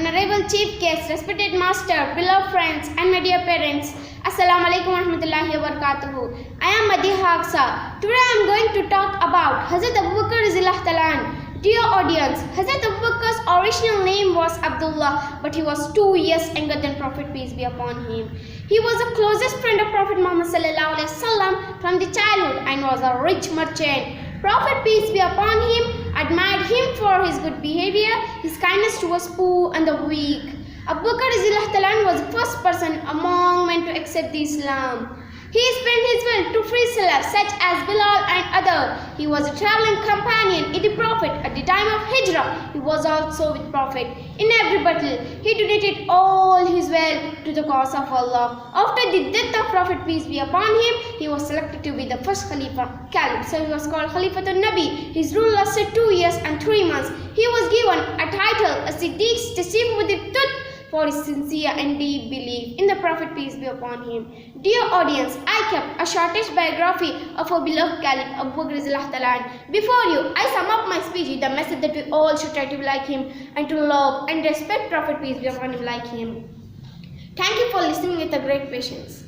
honorable chief guest, respected master, beloved friends and my dear parents, Assalamu alaikum wa rahmatullahi wa barakatuhu. I am Madi Haqsa. Today I am going to talk about Hazrat Abu Bakr radhiyallahu ta'ala anhu. Dear audience, Hazrat Abu Bakr's original name was Abdullah, but he was 2 years younger than Prophet peace be upon him. He was the closest friend of Prophet Muhammad sallallahu alaihi wasallam from the childhood and was a rich merchant. Prophet peace be upon him admired him for his good behavior, his kindness towards poor and the weak. Abu Bakr radhiyallahu ta'ala anhu was the first person among men to accept the Islam. He spent his will to free slaves such as Bilal and others. He was a traveling companion in the Prophet at the time of Hijrah. He was also with Prophet in every battle. He donated all his wealth to the cause of Allah. After the death of Prophet peace be upon him, he was selected to be the first Khalifa, Caliph. So he was called Khalifatul Nabi. His rule lasted 2 years and 3 months. He was given a title as Siddiq, testified with the truth for his sincere and deep belief in the Prophet peace be upon him. Dear audience, I kept a shortish biography of our beloved Caliph Abu Bakr radhiyallahu ta'ala anhu. Before you, I sum up my speech with the message that we all should try to be like him and to love and respect Prophet peace be upon him like him. Thank you for listening with a great patience.